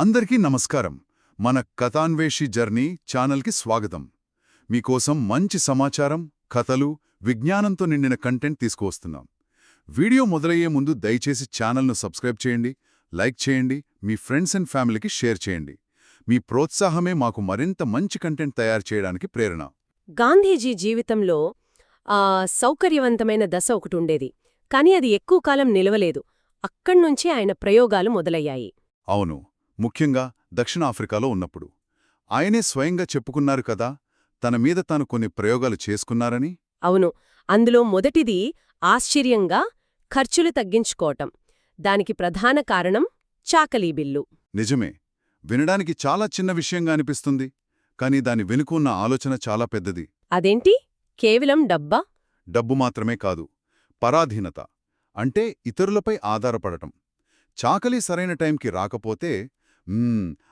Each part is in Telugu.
అందరికీ నమస్కారం. మన కథాన్వేషి జర్నీ ఛానల్కి స్వాగతం. మీకోసం మంచి సమాచారం, కథలు, విజ్ఞానంతో నిండిన కంటెంట్ తీసుకువస్తున్నాం. వీడియో మొదలయ్యే ముందు దయచేసి ఛానల్ను సబ్స్క్రైబ్ చేయండి, లైక్ చేయండి, మీ ఫ్రెండ్స్ అండ్ ఫ్యామిలీకి షేర్ చేయండి. మీ ప్రోత్సాహమే మాకు మరింత మంచి కంటెంట్ తయారు చేయడానికి ప్రేరణ. గాంధీజీ జీవితంలో సౌకర్యవంతమైన దశ ఒకటుండేది. కాని అది ఎక్కువ కాలం నిలవలేదు. అక్కడ్నుంచి ఆయన ప్రయోగాలు మొదలయ్యాయి. అవును, ముఖ్యంగా దక్షిణాఫ్రికాలో ఉన్నప్పుడు. ఆయనే స్వయంగా చెప్పుకున్నారు కదా, తన మీద తాను కొన్ని ప్రయోగాలు చేసుకున్నారని. అవును, అందులో మొదటిది ఆశ్చర్యంగా ఖర్చులు తగ్గించుకోవటం. దానికి ప్రధాన కారణం చాకలీ బిల్లు. నిజమే, వినడానికి చాలా చిన్న విషయంగా అనిపిస్తుంది, కానీ దాని వెనుకున్న ఆలోచన చాలా పెద్దది. అదేంటి? కేవలం డబ్బా? డబ్బు మాత్రమే కాదు, పరాధీనత. అంటే ఇతరులపై ఆధారపడటం. చాకలి సరైన టైంకి రాకపోతే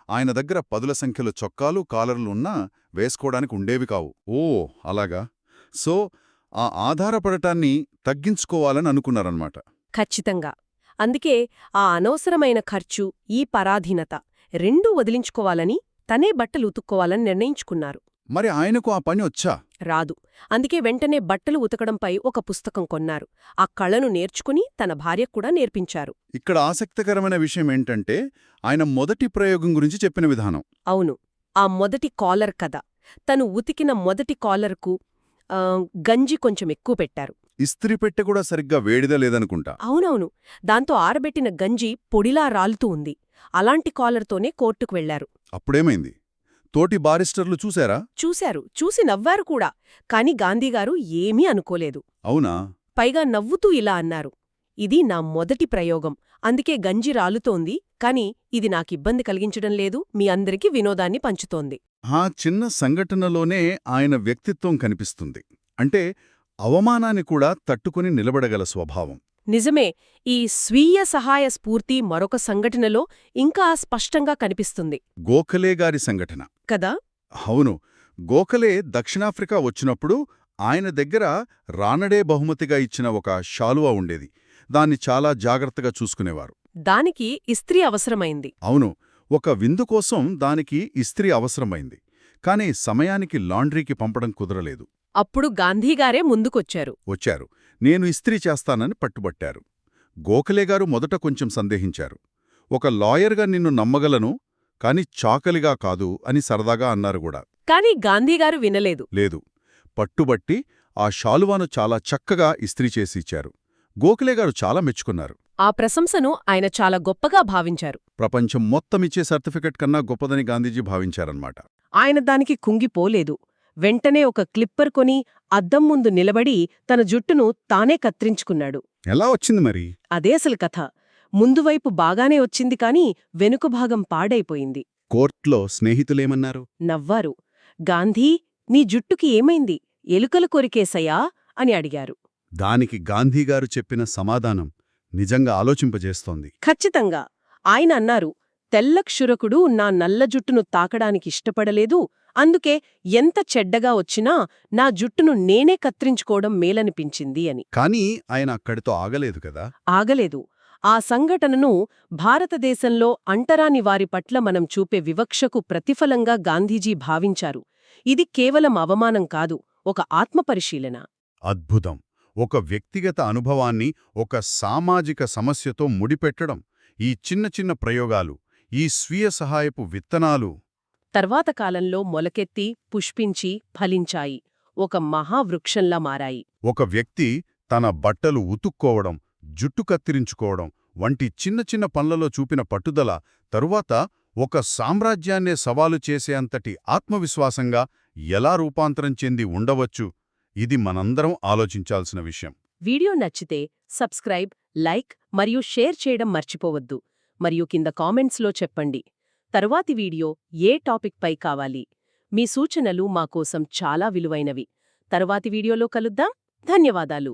ఆయన దగ్గర పదుల సంఖ్యలో చొక్కాలు, కాలర్లు ఉన్నా వేసుకోవడానికి ఉండేవి కావు. ఓ అలాగా. సో ఆ ఆధారపడటాన్ని తగ్గించుకోవాలని అనుకున్నారన్నమాట. ఖచ్చితంగా. అందుకే ఆ అనవసరమైన ఖర్చు, ఈ పరాధీనత రెండూ వదిలించుకోవాలని, తనే బట్టలు ఉతుక్కోవాలని నిర్ణయించుకున్నారు. మరి ఆయనకు ఆ పని వచ్చా? రాదు. అందుకే వెంటనే బట్టలు ఉతకడంపై ఒక పుస్తకం కొన్నారు. ఆ కళను నేర్చుకుని తన భార్యక్కూడా నేర్పించారు. ఇక్కడ ఆసక్తికరమైన విషయం ఏంటంటే, ఆయన మొదటి ప్రయోగం గురించి చెప్పిన విధానం. అవును, ఆ మొదటి కాలర్ కథ. తను ఉతికిన మొదటి కాలర్కు గంజి కొంచెం ఎక్కువ పెట్టారు. ఇస్త్రీ పెట్టె కూడా సరిగ్గా వేడిదా లేదనుకుంటా. అవునవును, దాంతో ఆరబెట్టిన గంజి పొడిలా రాలుతూ ఉంది. అలాంటి కాలర్తోనే కోర్టుకు వెళ్లారు. అప్పుడేమైంది? తోటి బారిస్టర్లు చూశారా? చూసి నవ్వారు కూడా. కాని గాంధీగారు ఏమీ అనుకోలేదు. అవునా? పైగా నవ్వుతూ ఇలా అన్నారు, ఇది నా మొదటి ప్రయోగం. అందుకే గంజి రాలుతోంది. కాని ఇది నాకిబ్బంది కలిగించడం లేదు, మీ అందరికీ వినోదాన్ని పంచుతోంది. ఆ చిన్న సంఘటనలోనే ఆయన వ్యక్తిత్వం కనిపిస్తుంది. అంటే అవమానాన్ని కూడా తట్టుకుని నిలబడగల స్వభావం. నిజమే. ఈ స్వీయ సహాయ స్ఫూర్తి మరొక సంఘటనలో ఇంకా స్పష్టంగా కనిపిస్తుంది. గోఖలే గారి సంఘటన కదా? అవును, గోఖలే దక్షిణాఫ్రికా వచ్చినప్పుడు ఆయన దగ్గర రానడే బహుమతిగా ఇచ్చిన ఒక శాలువా ఉండేది. దాన్ని చాలా జాగ్రత్తగా చూసుకునేవారు. దానికి ఇస్త్రీ అవసరమైంది. అవును, ఒక విందు కోసం దానికి ఇస్త్రీ అవసరమైంది. కాని సమయానికి లాండ్రీకి పంపడం కుదరలేదు. అప్పుడు గాంధీగారే వచ్చారు. నేను ఇస్త్రీ చేస్తానని పట్టుబట్టారు. గోఖలేగారు మొదట కొంచెం సందేహించారు. ఒక లాయర్గా నిన్ను నమ్మగలను, కాని చాకలిగా కాదు అని సరదాగా అన్నారుగూడా. కాని గాంధీగారు వినలేదు. లేదు, పట్టుబట్టి ఆ శాలువాను చాలా చక్కగా ఇస్త్రీ చేసి ఇచ్చారు. గోఖలేగారు చాలా మెచ్చుకున్నారు. ఆ ప్రశంసను ఆయన చాలా గొప్పగా భావించారు. ప్రపంచం మొత్తమిచ్చే సర్టిఫికెట్ కన్నా గొప్పదని గాంధీజీ భావించారన్నమాట. ఆయన దానికి కుంగిపోలేదు. వెంటనే ఒక క్లిప్పర్ కొని అద్దం ముందు నిలబడి తన జుట్టును తానే కత్తిరించుకున్నాడు. ఎలా వచ్చింది మరి? అదే అసలు కథ. ముందువైపు బాగానే వచ్చింది, కాని వెనుక భాగం పాడైపోయింది. కోర్టులో స్నేహితులేమన్నారు? నవ్వారు. గాంధీ, నీ జుట్టుకి ఏమైంది? ఎలుకలు కొరికేసయా అని అడిగారు. దానికి గాంధీగారు చెప్పిన సమాధానం నిజంగా ఆలోచింపజేస్తోంది. ఖచ్చితంగా. ఆయన అన్నారు, తెల్లక్షురకుడు నా నల్ల జుట్టును తాకడానికిష్టపడలేదు. అందుకే ఎంత చెడ్డగా వచ్చినా నా జుట్టును నేనే కత్తిరించుకోవడం మేలనిపించింది అని. కానీ ఆయన అక్కడితో ఆగలేదు కదా? ఆగలేదు. ఆ సంఘటనను భారతదేశంలో అంటరాని వారి పట్ల మనం చూపే వివక్షకు ప్రతిఫలంగా గాంధీజీ భావించారు. ఇది కేవలం అవమానం కాదు, ఒక ఆత్మపరిశీలన. అద్భుతం. ఒక వ్యక్తిగత అనుభవాన్ని ఒక సామాజిక సమస్యతో ముడిపెట్టడం. ఈ చిన్న చిన్న ప్రయోగాలు, ఈ స్వీయ సహాయపు విత్తనాలు తర్వాత కాలంలో మొలకెత్తి, పుష్పించి, ఫలించాయి. ఒక మహావృక్షంలా మారాయి. ఒక వ్యక్తి తన బట్టలు ఉతుక్కోవడం, జుట్టు కత్తిరించుకోవడం వంటి చిన్న చిన్న పనులలో చూపిన పట్టుదల తరువాత ఒక సామ్రాజ్యాన్నే సవాలు చేసేంతటి ఆత్మవిశ్వాసంగా ఎలా రూపాంతరం చెంది ఉండవచ్చు? ఇది మనందరం ఆలోచించాల్సిన విషయం. వీడియో నచ్చితే సబ్స్క్రైబ్, లైక్ మరియు షేర్ చేయడం మర్చిపోవద్దు. మరియు కింద కామెంట్స్లో చెప్పండి, తరువాతి వీడియో ఏ టాపిక్పై కావాలి. మీ సూచనలు మాకోసం చాలా విలువైనవి. తరువాతి వీడియోలో కలుద్దాం. ధన్యవాదాలు.